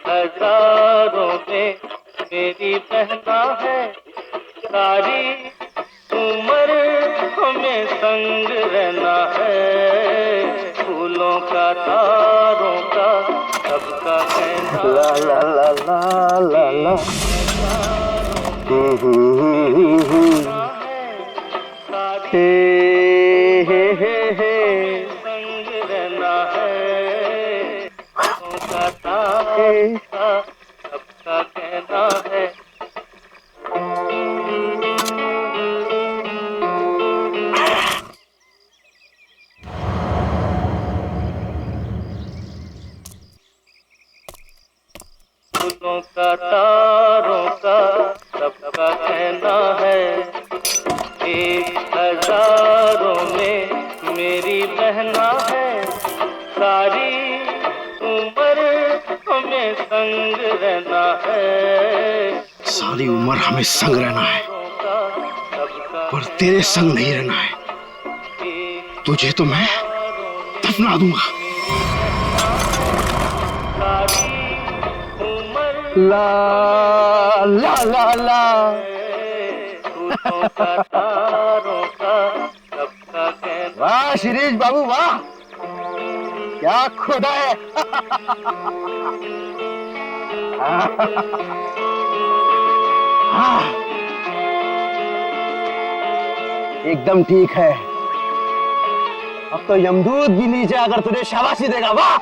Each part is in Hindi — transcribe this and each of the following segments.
हजारों में मेरी बहना है, सारी उम्र हमें संग रहना है, फूलों का तारों का सबका कहना। ला ला ला ला ला ला हे संग रहना है, फूलों का तारों का सबका कहना है। फूलों का तारों का सबका कहना है, 1000 में मेरी बहना है, सारी उम्र हमें संग रहना है। सारी उम्र हमें संग रहना है, पर तेरे संग नहीं रहना है। तुझे तो मैं दफना दूंगा। ला ला ला ला वाह शिरीष बाबू वाह, क्या खुदा है। एकदम ठीक है, अब तो यमदूत भी नीचे आकर तुझे शाबाशी देगा। वाह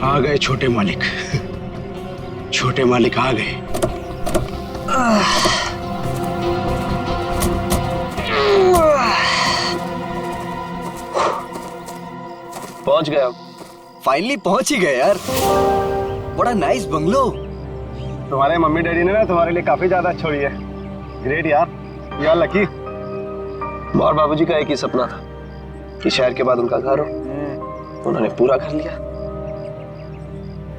आ गए छोटे मालिक, छोटे मालिक आ गए। पहुंच गए हम। फाइनली पहुंच ही गए यार। बड़ा नाइस बंगलो। तुम्हारे मम्मी डैडी ने ना तुम्हारे लिए काफी ज्यादा छोड़ी है। ग्रेट यार, यू आर लकी। और बाबूजी का एक ही सपना था कि शहर के बाद उनका घर हो, उन्होंने पूरा कर लिया।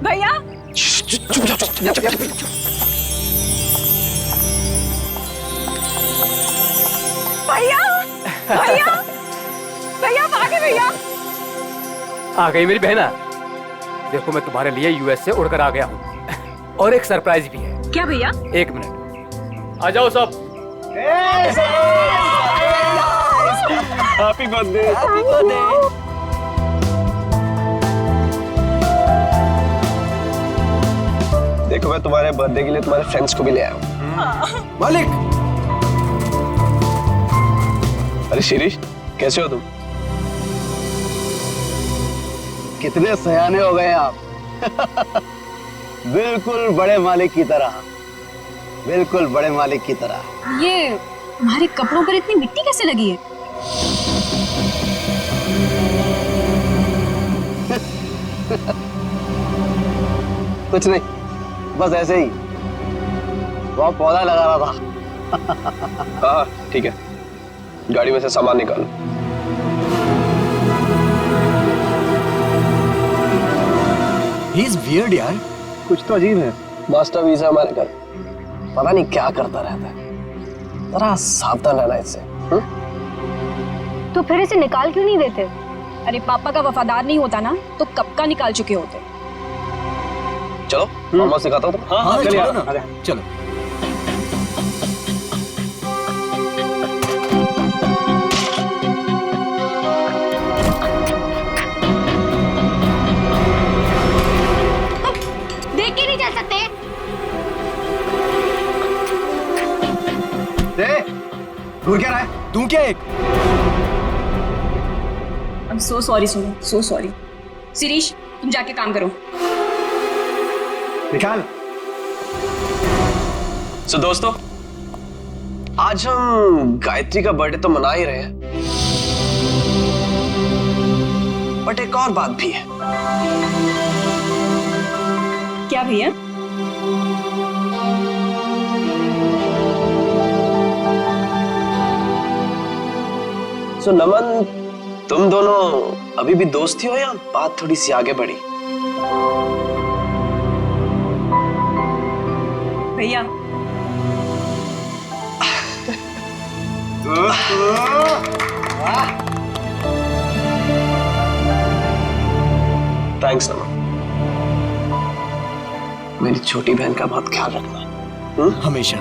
भैया भैया भैया भैया भागे भैया। आ गई मेरी बहना। देखो मैं तुम्हारे लिए यूएस से उड़कर आ गया हूँ और एक सरप्राइज भी है। क्या भैया? एक मिनट, आ जाओ सब। Happy birthday. देखो मैं तुम्हारे बर्थडे के लिए तुम्हारे फ्रेंड्स को भी ले आया हूँ। मालिक। अरे शिरीष, कैसे हो तुम? कितने सयाने हो गए आप। बिल्कुल बड़े मालिक की तरह, बिल्कुल बड़े मालिक की तरह। ये तुम्हारे कपड़ों पर इतनी मिट्टी कैसे लगी है? कुछ नहीं, बस ऐसे ही वो पौधा लगा रहा था। हाँ ठीक है, गाड़ी में से सामान निकालो। He is weird यार। कुछ तो अजीब है। मास्टर वीजा हमारे घर, पता नहीं क्या करता रहता है। जरा सावधान रहना इससे। तो फिर इसे निकाल क्यों नहीं देते? अरे पापा का वफादार नहीं होता ना तो कब का निकाल चुके होते। चलो मामा सिखाता हूँ। हाँ चलो ना, चलो। देख के नहीं चल सकते? घूर क्या रहा है? तू क्या एक? I'm so sorry Sonu, so sorry। Shirish तुम जाके काम करो। निकाल। So दोस्तों, आज हम गायत्री का बर्थडे तो मना ही रहे हैं, बट एक और बात भी है। क्या भैया? सो नमन, तुम दोनों अभी भी दोस्त ही हो या बात थोड़ी सी आगे बढ़ी? भैया थैंक्स नमन। मेरी छोटी बहन का बहुत ख्याल रखना। हमेशा।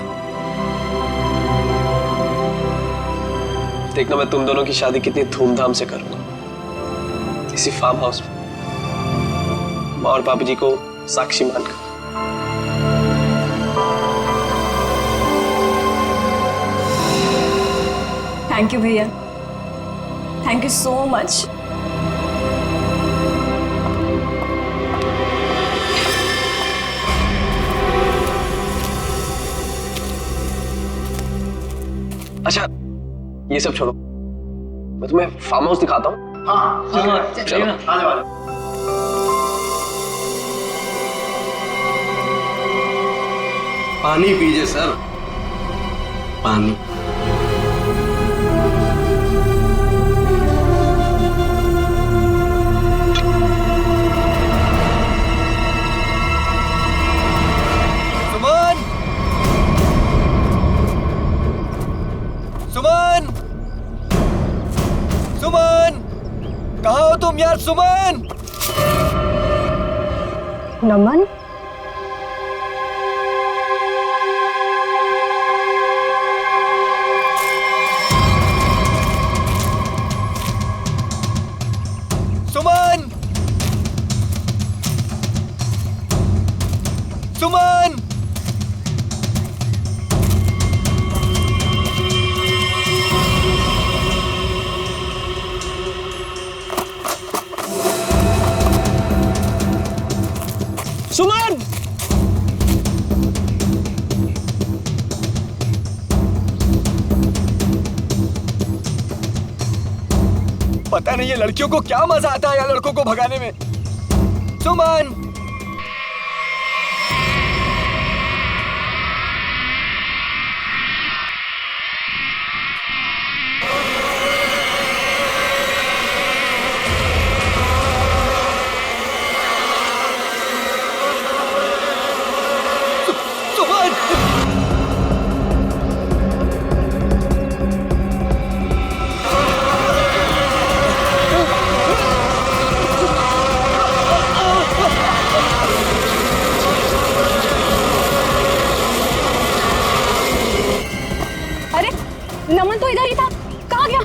देखना मैं तुम दोनों की शादी कितनी धूमधाम से करूंगा, किसी फार्म हाउस में, माँ और बाबूजी को साक्षी मानकर। थैंक यू भैया, थैंक यू सो मच। अच्छा ये सब छोड़ो, मैं तुम्हें फार्म हाउस दिखाता हूँ। हाँ चलो। पानी पीजिए सर, पानी। सुमन, सुमन, सुमन, कहाँ हो तुम यार? सुमन। नमन, सुमन, सुमन। सुमन! पता नहीं ये लड़कियों को क्या मजा आता है यार लड़कों को भगाने में। सुमन, सुमन। अरे नमन तो इधर ही था, कहाँ गया?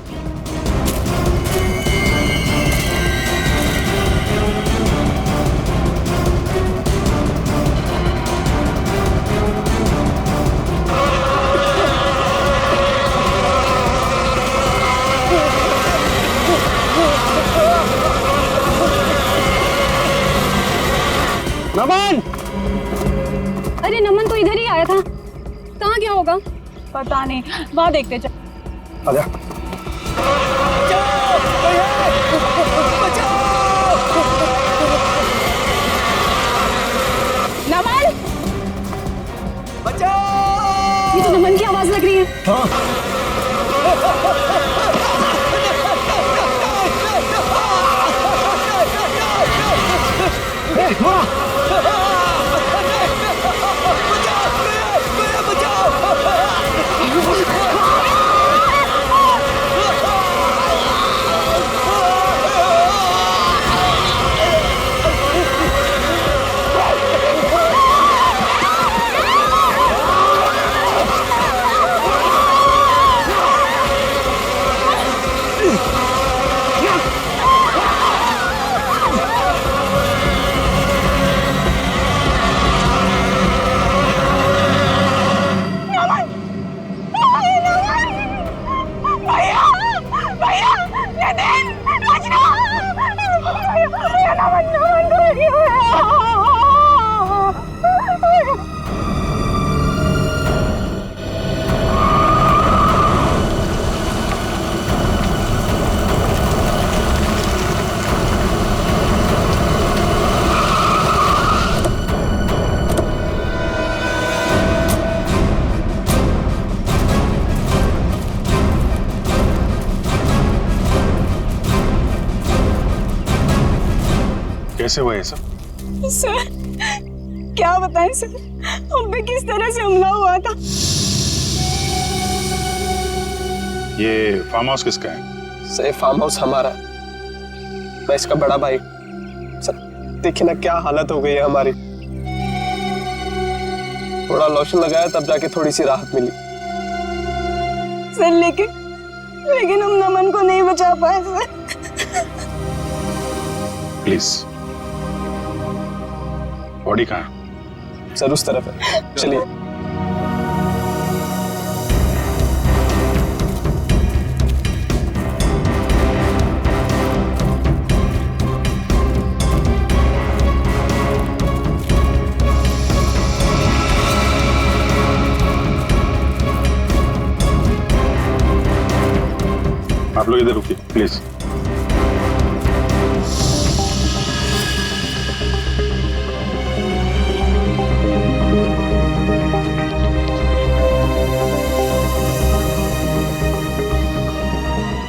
नमन! अरे नमन तो इधर ही आया था, कहाँ गया होगा? पता नहीं, वहां देखते चल। आजा। नमन, बचाओ! ये तो नमन की आवाज लग रही है। कैसे हुआ ये सब? सर क्या बताएं सर, हम पे किस तरह से हमला हुआ था। ये फार्म हाउस किसका है? सर फार्म हाउस हमारा, मैं इसका बड़ा भाई। सर देखिए ना क्या हालत हो गई है हमारी, थोड़ा लोशन लगाया तब जाके थोड़ी सी राहत मिली। सर लेकिन हम नमन को नहीं बचा पाए सर। प्लीज, बॉडी कहाँ है? सर उस तरफ है, चलिए। आप लोग इधर रुकिए प्लीज।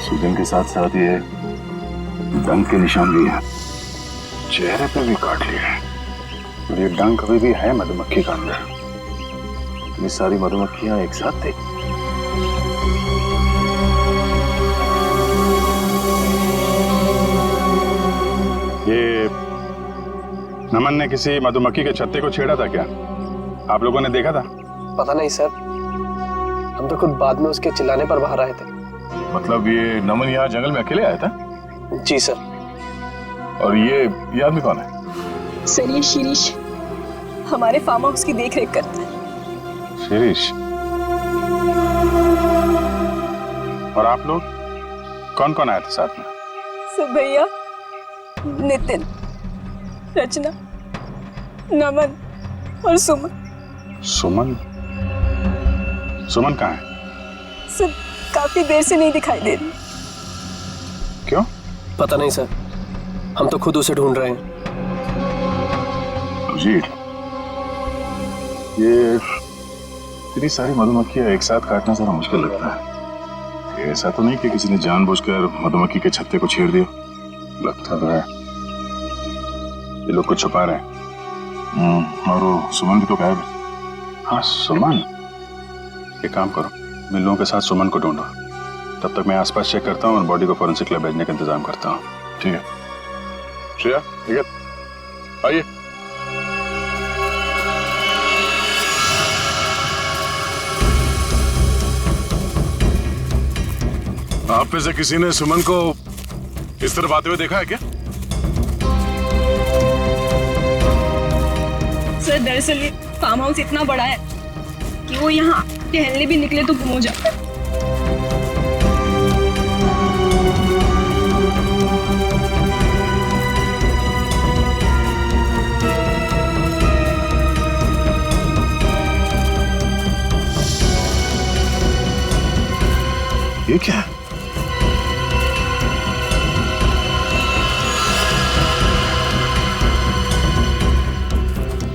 सूजन के साथ साथ ये डंक के निशान भी हैं, चेहरे पे भी काट लिए हैं। और ये डंक अभी भी है मधुमक्खी का अंदर। ये सारी मधुमक्खियां एक साथ थी। ये नमन ने किसी मधुमक्खी के छत्ते को छेड़ा था क्या? आप लोगों ने देखा था? पता नहीं सर, हम तो खुद बाद में उसके चिल्लाने पर बाहर आए थे। मतलब ये नमन यहाँ जंगल में अकेले आया था? जी सर। और ये आदमी कौन है? सर ये शिरीष हमारे फार्म हाउस की देख रेख करता है। शिरीष। और आप लोग कौन कौन आए थे साथ में? सर भैया, नितिन, रचना, नमन और सुमन। सुमन? सुमन कहाँ है? सर काफी देर से नहीं दिखाई दे रही। क्यों? पता नहीं सर, हम तो खुद उसे ढूंढ रहे हैं। जी, ये इतनी सारी मधुमक्खियां एक साथ काटना जरा मुश्किल लगता है। ये ऐसा तो नहीं कि किसी ने जानबूझकर मधुमक्खी के छत्ते को छेड़ दिया? लगता तो है ये लोग कुछ छुपा रहे हैं। और वो सुमन भी तो गायब है। हाँ सुमन, एक काम करो, मैं लोगों के साथ सुमन को ढूंढो, तब तक मैं आसपास चेक करता हूँ और बॉडी को फोरेंसिक लैब भेजने का इंतजाम करता हूँ। ठीक है श्रेया, ठीक है, आइए। आप में से किसी ने सुमन को इस तरफ आते हुए देखा है क्या? सर दरअसल ये फार्म हाउस इतना बड़ा है कि वो यहाँ टहलने भी निकले तो गुम हो जाता है। ये क्या है?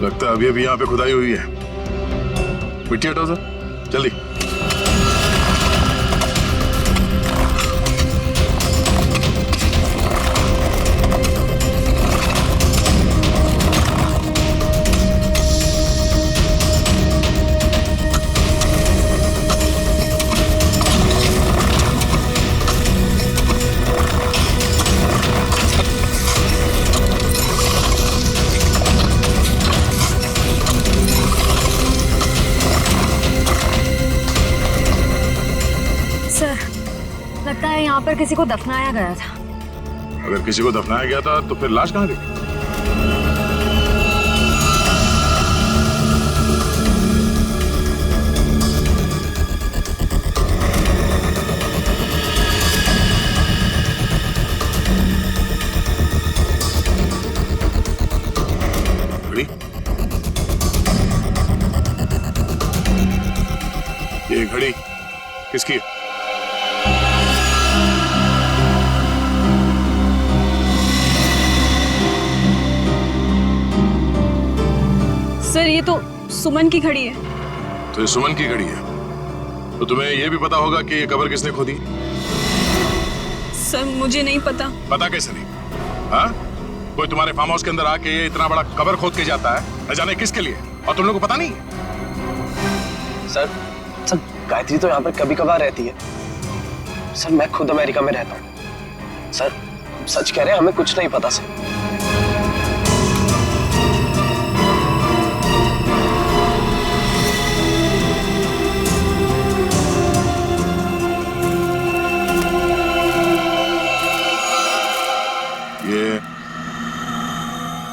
लगता है अभी यहाँ पे खुदाई हुई है। मिट्टी हटाओ सर, जल्दी। लगता है यहाँ पर किसी को दफनाया गया था। अगर किसी को दफनाया गया था तो फिर लाश कहाँ गई? घड़ी? ये घड़ी किसकी है? सर ये तो सुमन की घड़ी है। तो ये सुमन की घड़ी है, तो तुम्हें यह भी पता होगा कि ये कब्र किसने खोदी? सर मुझे नहीं पता। पता कैसे नहीं? हाँ? कोई तुम्हारे फार्म हाउस के अंदर आके ये इतना बड़ा कबर खोद के जाता है, न जाने किसके लिए, और तुम लोग को पता नहीं है? सर सर गायत्री तो यहाँ पर कभी कभार रहती है। सर मैं खुद अमेरिका में रहता हूँ। सर सच कह रहे हैं, हमें कुछ नहीं पता सर। ये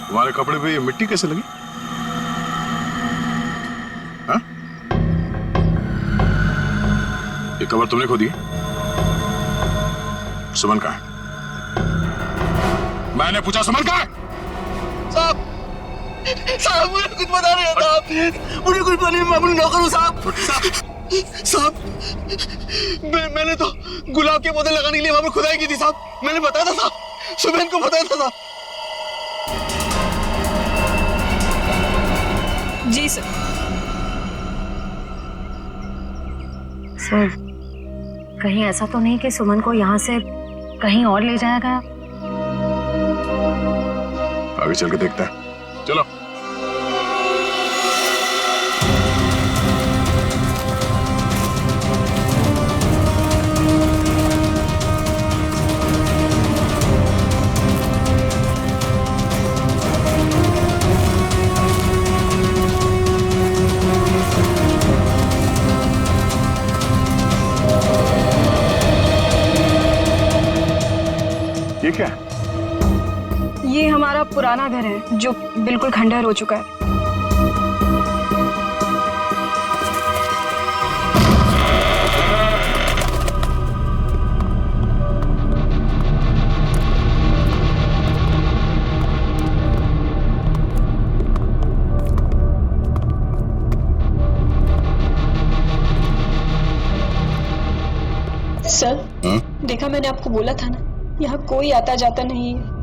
तुम्हारे कपड़े पे ये मिट्टी कैसे लगी? हाँ? ये कवर तुमने खोदी है? सुमन कहाँ है? मैंने पूछा सुमन कहाँ है? साहब साहब मुझे कुछ पता नहीं है साहब, मुझे कुछ पता नहीं, मैं अपनी नौकर हूँ साहब। साहब मैंने तो गुलाब के पौधे लगाने के लिए वहां पर खुदाई की थी साहब, मैंने बताया था साहब, सुबह को बताया था साहब। जी सर। सर कहीं ऐसा तो नहीं कि सुमन को यहाँ से कहीं और ले जाया गया? आगे चल के देखते हैं, चलो। ये क्या है? ये हमारा पुराना घर है जो बिल्कुल खंडहर हो चुका है। सर देखा, मैंने आपको बोला था ना, यहाँ कोई आता जाता नहीं है।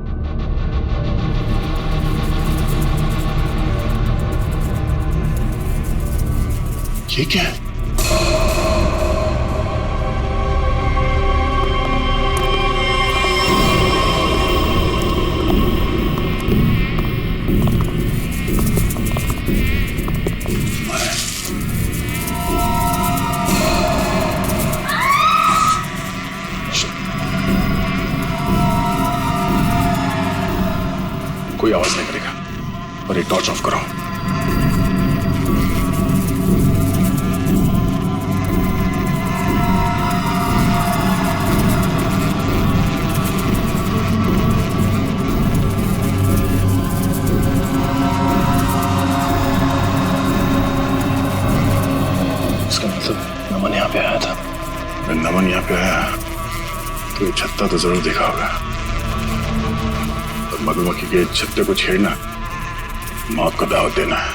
ये क्या है? कोई आवाज नहीं करेगा, और ये टॉर्च ऑफ करो। इसका मतलब नमन यहाँ पे आया था। नमन यहाँ पे आया तो ये छत्ता तो जरूर देखा होगा। मधुमक्खी के छत्ते को छेड़ना मौत को दावत देना है।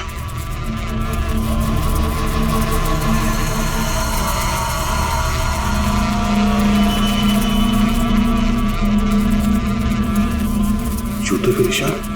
जूते के निशान।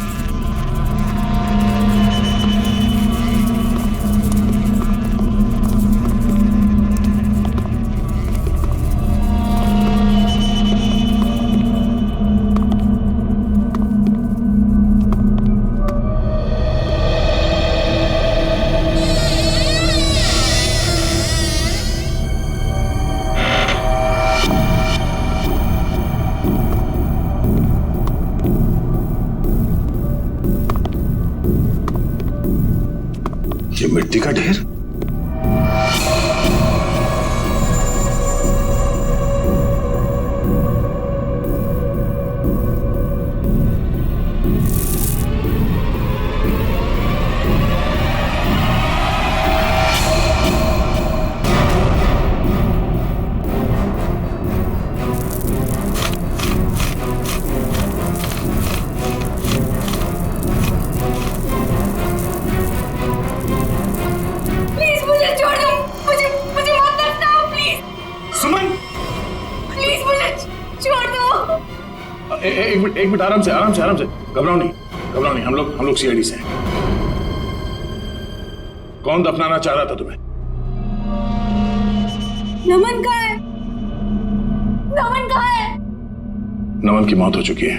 ये मिट्टी का ढेर। एक मिनट, आराम से घबराओ नहीं, हम लोग सीआईडी से हैं। कौन दफनाना चाह रहा था तुम्हें? नमन कहाँ है? नमन कहाँ है? नमन की मौत हो चुकी है।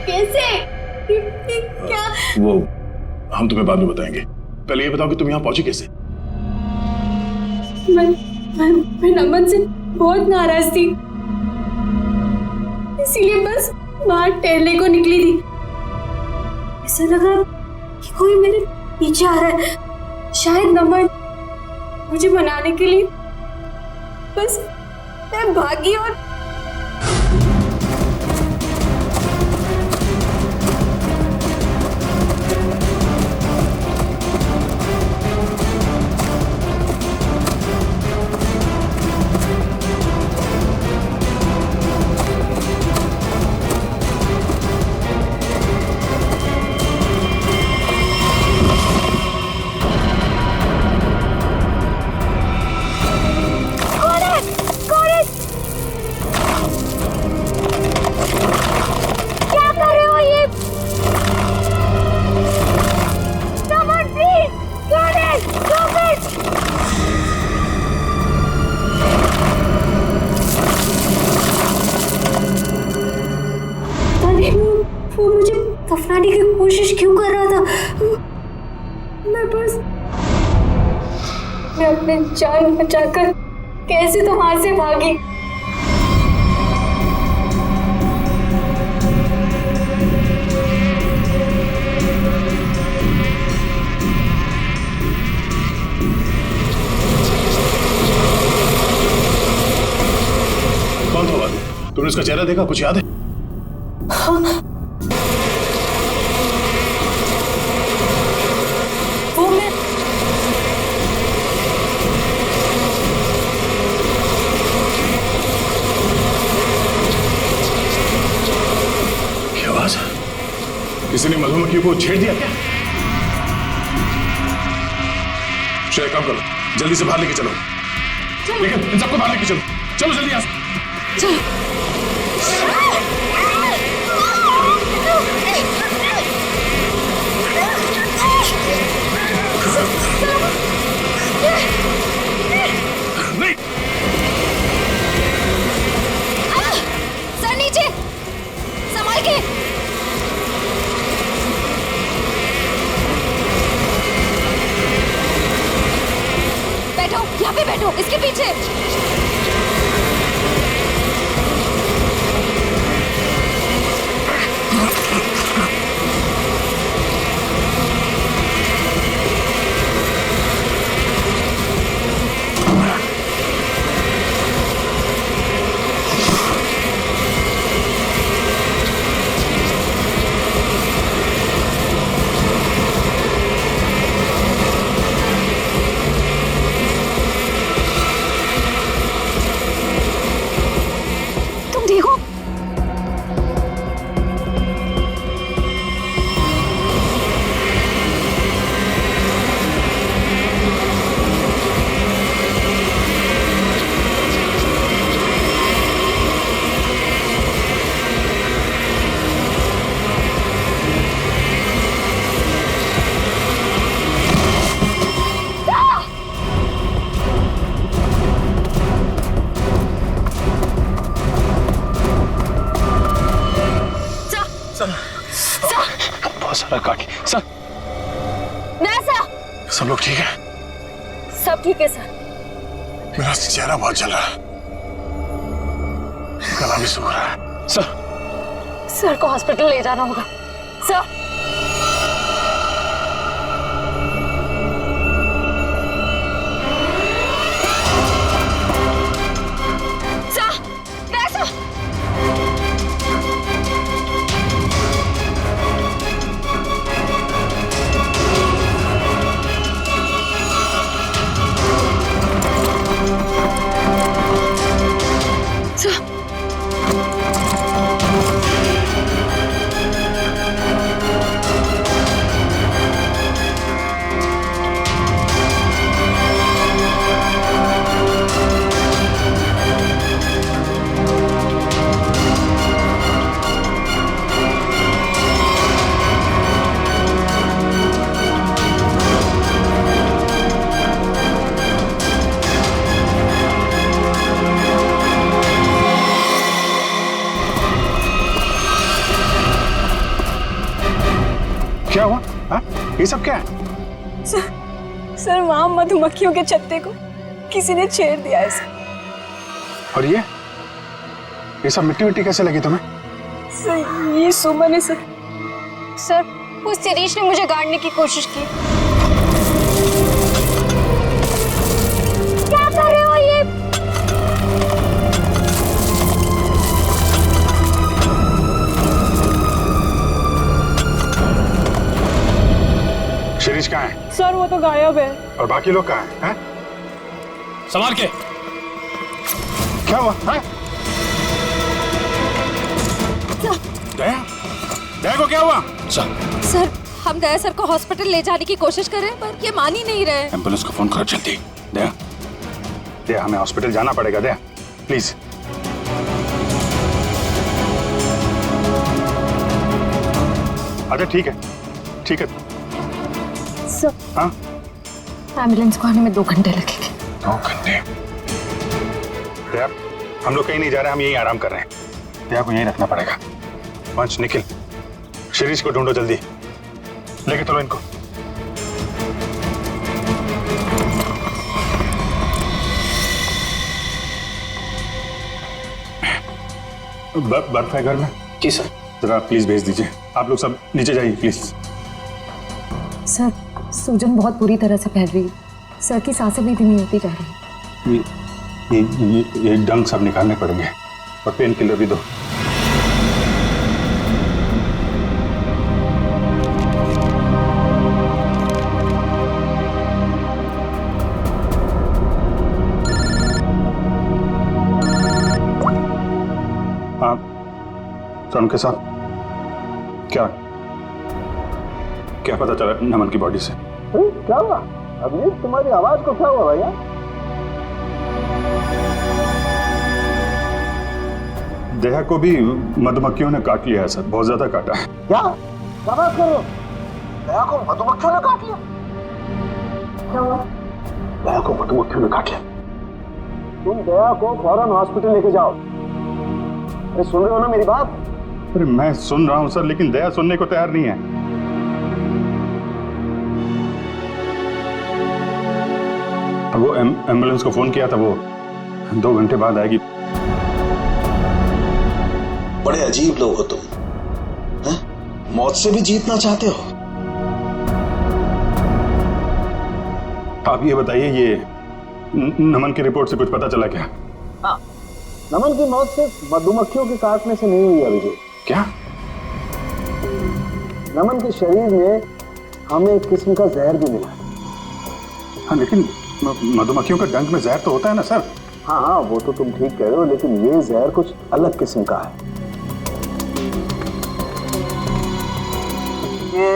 कैसे? क्या? वो हम तुम्हें बाद में बताएंगे, पहले ये बताओ कि तुम यहाँ पहुंची कैसे? मैं नमन से बहुत नाराज थी, इसीलिए बस बाहर टहलने को निकली थी। ऐसा लगा कि कोई मेरे पीछे आ रहा है, शायद नमन मुझे मनाने के लिए। बस मैं भागी और वो मुझे दफनाने की कोशिश क्यों कर रहा था? मैं अपने जान बचाकर कैसे तो वहां से भागी। कौन था वो आदमी? तुमने उसका चेहरा देखा? कुछ याद है? हाँ। वो मैं क्या आवाज? किसी ने मधुमक्खी को छेड़ दिया क्या? श्रेया, काम करो, जल्दी से बाहर लेके चलो। लेकिन इन सबको बाहर लेके चलो, चलो जल्दी यहाँ से। चलो। नहीं, सर नीचे, संभाल के। बैठो, यहाँ पे बैठो, इसके पीछे। बहुत सारा काट सर। सब लोग ठीक है? सब ठीक है सर। मेरा चेहरा बहुत जल रहा है, गला भी सूख रहा है। सर को हॉस्पिटल ले जाना होगा सर। क्या हुआ? हाँ? ये सब क्या है? सर वहां मधुमक्खियों के छत्ते को किसी ने छेड़ दिया है सर। और ये सब मिट्टी विट्टी कैसे लगी तुम्हें? सर ये सुमन है सर। सर उस शिरीष ने मुझे गाड़ने की कोशिश की। क्या कर रहे हो ये? शिरीष कहाँ है? सर वो तो गायब है। और बाकी लोग कहाँ हैं? संभाल के। क्या हुआ? हाँ? दया? दया को क्या हुआ? सर हम दया सर को हॉस्पिटल ले जाने की कोशिश कर रहे हैं पर ये मान ही नहीं रहे। एम्बुलेंस को फोन करो जल्दी। दया, दया हमें हॉस्पिटल जाना पड़ेगा। दया प्लीज। अच्छा ठीक है, ठीक है। सर हाँ? एम्बुलेंस को आने में 2 घंटे लगेंगे। 2 घंटे? दया हम लोग कहीं नहीं जा रहे, हम यहीं आराम कर रहे हैं। दया को यहीं रखना पड़ेगा। पंच निखिल, शिरीष को ढूंढो जल्दी, लेके चलो इनको। बर्फ है घर में? जी सर। जरा प्लीज भेज दीजिए। आप लोग सब नीचे जाइए प्लीज। सर सूजन बहुत बुरी तरह से फैल रही है। सर की सांसें भी धीमी होती जा रही है। ये डंक सब निकालने पड़ेंगे और पेन किलर भी दो। हाँ सर, उनके साथ क्या क्या पता चला नमन की बॉडी से? क्या हुआ अभी? तुम्हारी आवाज को क्या हुआ भैया? दया को भी मधुमक्खियों ने काट लिया है सर, बहुत ज्यादा काटा है। क्या बात कर रहे हो? दया को मधुमक्खियों ने काट लिया? क्या हुआ? दया को मधुमक्खियों ने काट लिया। तुम दया को फौरन हॉस्पिटल लेके जाओ। अरे सुन रहे हो ना मेरी बात? अरे मैं सुन रहा हूं सर, लेकिन दया सुनने को तैयार नहीं है। वो एम्बुलेंस को फोन किया था, वो 2 घंटे बाद आएगी। बड़े अजीब लोग हो तुम, हैं? मौत से भी जीतना चाहते हो। आप ये बताइए, ये नमन की रिपोर्ट से कुछ पता चला क्या? नमन की मौत सिर्फ मधुमक्खियों के काटने से नहीं हुई अभिजीत। क्या? नमन के शरीर में हमें एक किस्म का जहर भी मिला। हाँ लेकिन मधुमक्खियों का डंक में जहर तो होता है ना सर? हाँ वो तो तुम ठीक कह रहे हो, लेकिन ये जहर कुछ अलग किस्म का है। ये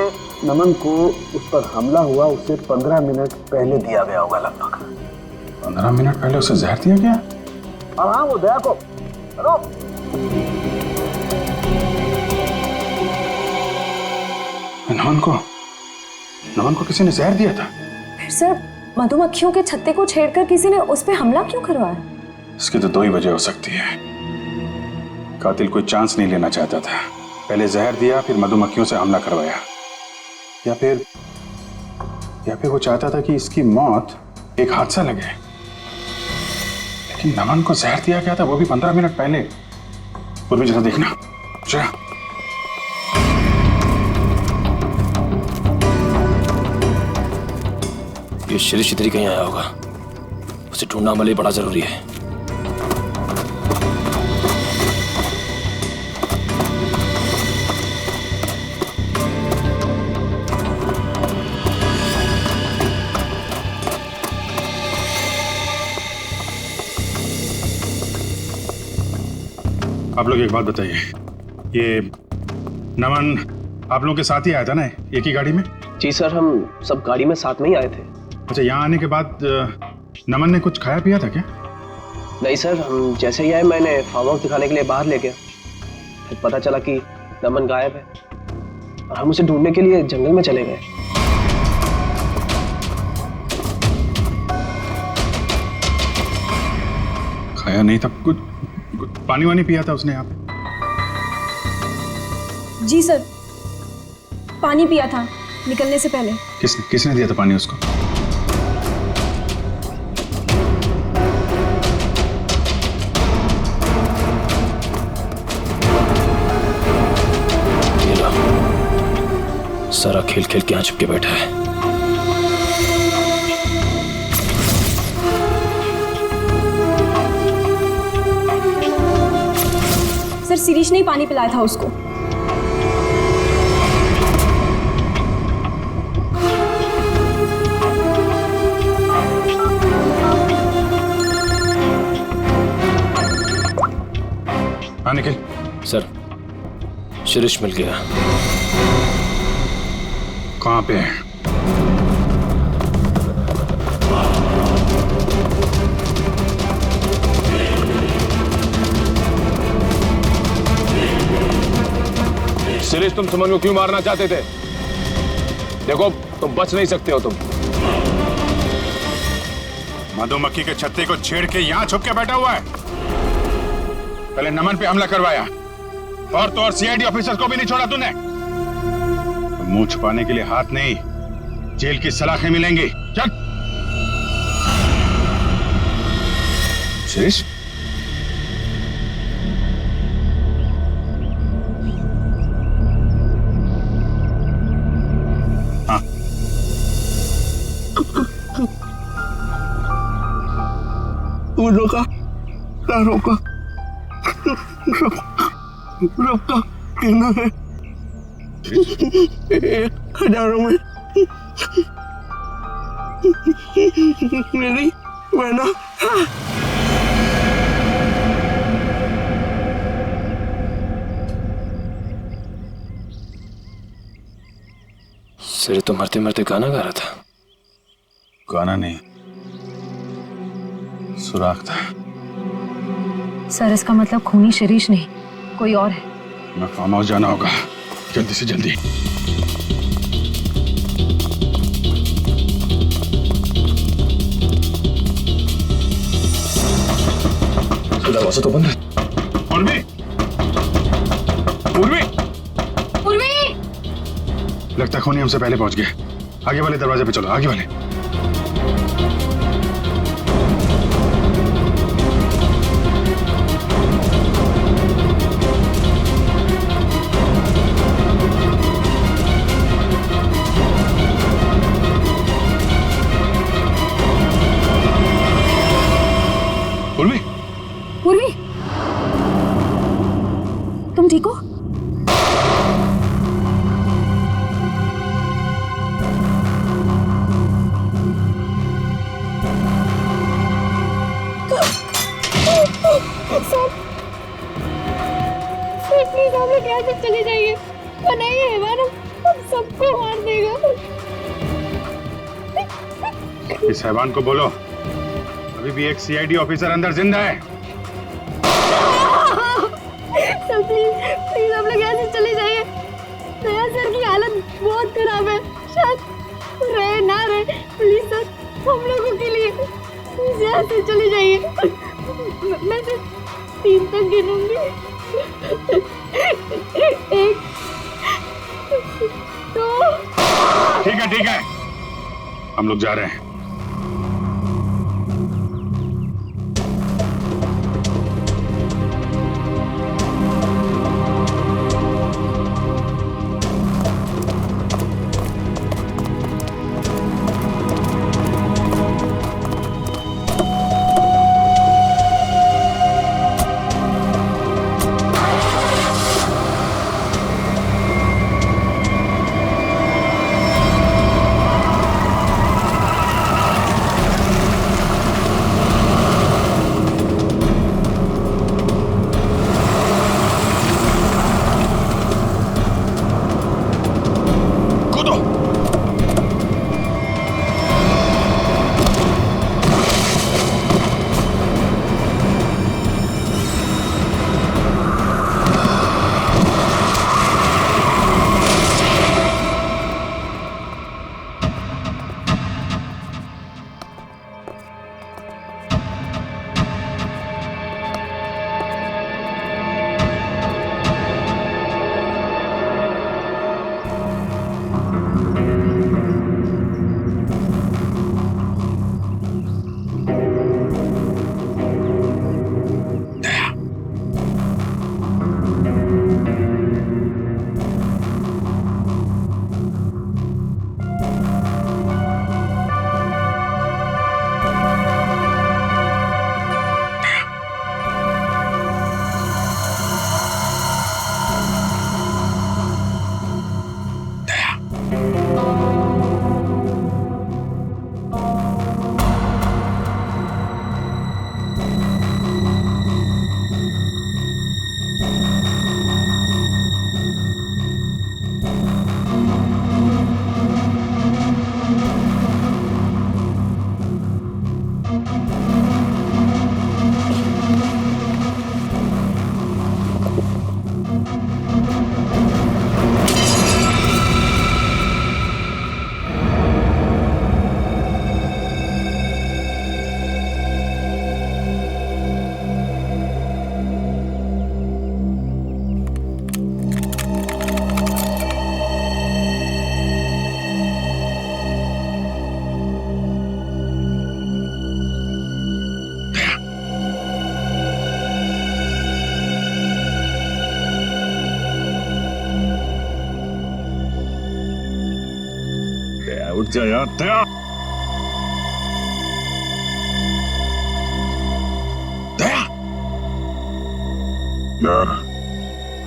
नमन को उस पर हमला हुआ उससे 15 मिनट पहले दिया गया होगा लगभग। 15 मिनट पहले उसे जहर दिया गया? और हाँ वो दया को हेलो नमन को किसी ने जहर दिया था? फिर सर मधुमक्खियों के छत्ते को छेड़कर किसी ने उस पे हमला क्यों करवाया? इसकी तो 2 ही वजह हो सकती है। कातिल कोई चांस नहीं लेना चाहता था, पहले जहर दिया फिर मधुमक्खियों से हमला करवाया, या फिर वो चाहता था कि इसकी मौत एक हादसा लगे। लेकिन नमन को जहर दिया गया था, वो भी 15 मिनट पहले। पूर्वी जरा देखना जरा। ये शिरीष इधर ही कहीं आया होगा, उसे ढूंढना हमारे लिए बड़ा जरूरी है। आप लोग एक बात बताइए, ये नमन आप लोगों के साथ ही आया था ना, एक ही गाड़ी में? जी सर, हम सब गाड़ी में साथ में ही आए थे। अच्छा, यहाँ आने के बाद नमन ने कुछ खाया पिया था क्या? नहीं सर, हम जैसे ही आए मैंने फार्म हाउस दिखाने के लिए बाहर ले गया, फिर पता चला कि नमन गायब है और हम उसे ढूंढने के लिए जंगल में चले गए। खाया नहीं था कुछ पानी वानी पिया था उसने यहाँ पे? जी सर, पानी पिया था निकलने से पहले। किसने दिया था पानी उसको? सारा खेल खेल के यहाँ चिपके बैठा है। सर शिरीष ने ही पानी पिलाया था उसको। हाँ निखिल। सर शिरीष मिल गया। कहाँ पे है? शिरीष, तुम सुमन को क्यों मारना चाहते थे? देखो तुम बच नहीं सकते हो। तुम मधुमक्खी के छत्ते को छेड़ के यहाँ छुप के बैठा हुआ है। पहले नमन पे हमला करवाया और तो और सीआईडी ऑफिसर को भी नहीं छोड़ा तूने। तो मुंह छुपाने के लिए हाथ नहीं, जेल की सलाखें मिलेंगी। चल शिरीष। हाँ रोका कहना है 1000 में मेरी बहना। सिरे तो मरते मरते गाना गा रहा था। गाना नहीं, सुराख था। सर इसका मतलब खूनी शिरीष नहीं, कोई और है। मैं फार्म हाउस जाना होगा, जल्दी से जल्दी। दरवाजा तो बंद है। पूर्वी, पूर्वी, पूर्वी! लगता है खूनी हमसे पहले पहुंच गए। आगे वाले दरवाजे पे चलो, आगे वाले। पूर्वी, पूर्वी, तुम ठीक हो? प्लीज आप लोग यहाँ से चले जाइए, वरना ये हैवान हम सबको मार देगा। इस हैवान को बोलो अभी भी एक सीआईडी ऑफिसर अंदर जिंदा है। सर प्लीज आप लोग यहाँ से चले जाइए। नया सर की हालत बहुत खराब है, शायद रहे ना रहे। प्लीज सर, हम लोगों के लिए प्लीज यहाँ से चले जाइए। मैं सिर्फ 3 तक गिनूंगी। 1 2। ठीक है, हम लोग जा रहे हैं। जा यार, दया। दया यार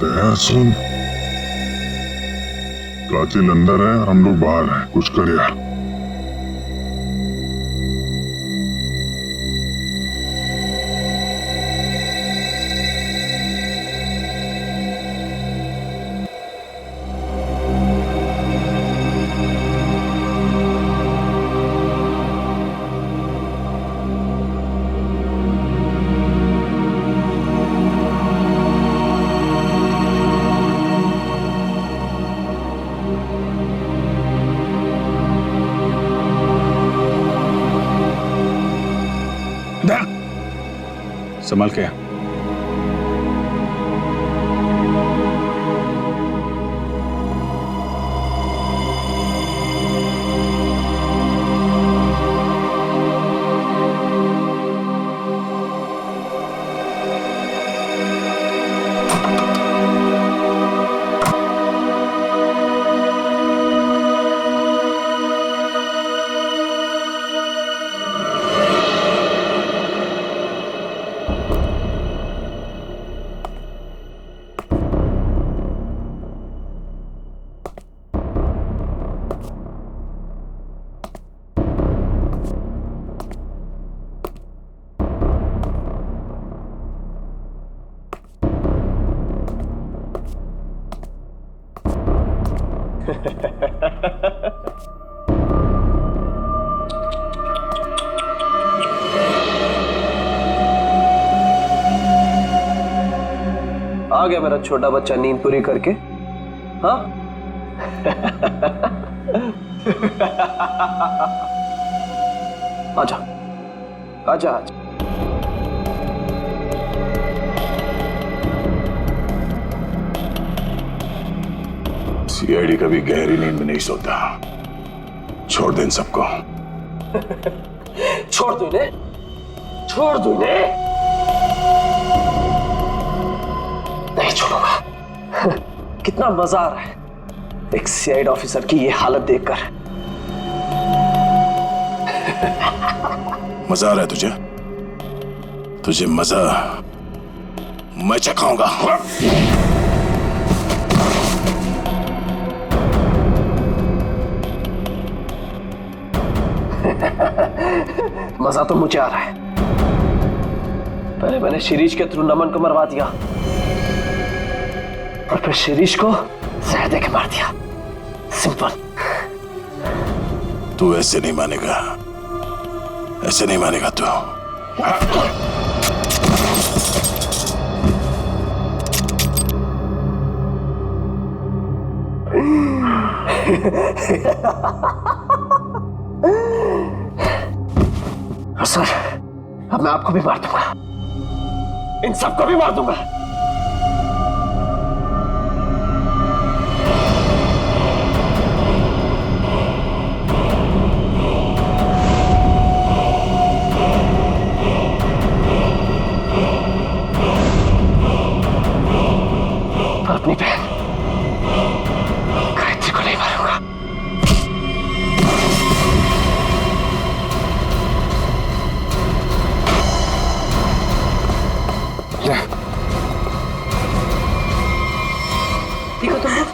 दया सुन, कातिल अंदर है, हम लोग बाहर हैं, कुछ कर यार। संभाल के। आ गया मेरा छोटा बच्चा नींद पूरी करके। हाँ आजा आजा आजा। सीआईडी कभी गहरी नींद में नहीं सोता। छोड़ दे इन सबको। छोड़ दो इन्हें, छोड़ दो इन्हें। नहीं छोड़ूंगा। कितना मजा आ रहा है एक सीआईडी ऑफिसर की ये हालत देखकर। मजा आ रहा है तुझे? तुझे मजा मैं चखाऊंगा। मजा तो मुझे आ रहा है। पहले मैंने शिरीष के थ्रू नमन को मरवा दिया और फिर शिरीष को जहर दे के मार दिया। सिंपल। तू ऐसे नहीं मानेगा, ऐसे नहीं मानेगा तू। सर अब मैं आपको भी मार दूंगा, इन सबको भी मार दूंगा। अपनी बहन गायत्री को नहीं मारूंगा। ठीक हो तुम लोग?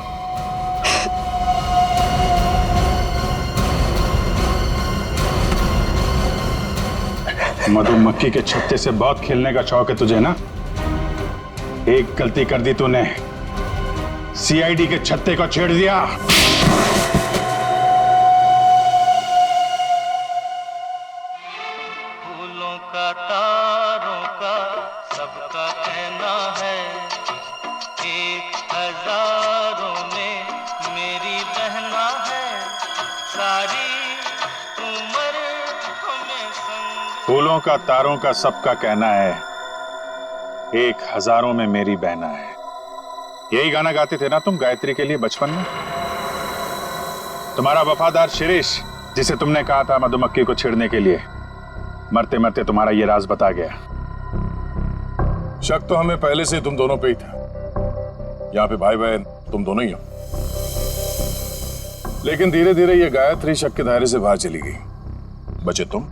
मधुमक्खी के छत्ते से बहुत खेलने का शौक है तुझे ना? एक गलती कर दी तूने, सीआईडी के छत्ते को छेड़ दिया। फूलों का तारों का सबका कहना है, एक हजारों में मेरी बहना है, सारी उम्र हमें संग। फूलों का तारों का सबका कहना है, एक हजारों में मेरी बहना है। यही गाना गाते थे ना तुम गायत्री के लिए बचपन में? तुम्हारा वफादार शिरीष, जिसे तुमने कहा था मधुमक्खी को छेड़ने के लिए, मरते मरते तुम्हारा ये राज बता गया। शक तो हमें पहले से तुम दोनों पे ही था। यहाँ पे भाई बहन तुम दोनों ही हो। लेकिन धीरे धीरे ये गायत्री शक के दायरे से बाहर चली गई। बचे तुम।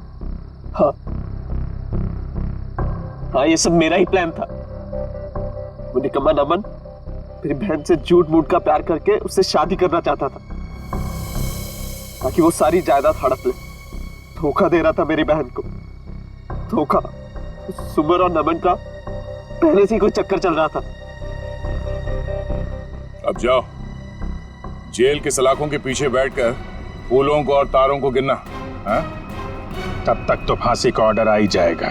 हाँ हाँ, ये सब मेरा ही प्लान था। वो निकम्मा नमन मेरी बहन से झूठ मूठ का प्यार करके उससे शादी करना चाहता था ताकि वो सारी जायदाद हड़प ले। धोखा दे रहा था मेरी बहन को। धोखा। सुमर और नमन का पहले से ही कोई चक्कर चल रहा था। अब जाओ, जेल के सलाखों के पीछे बैठकर फूलों को और तारों को गिनना। हाँ? तब तक तो फांसी का ऑर्डर आ ही जाएगा।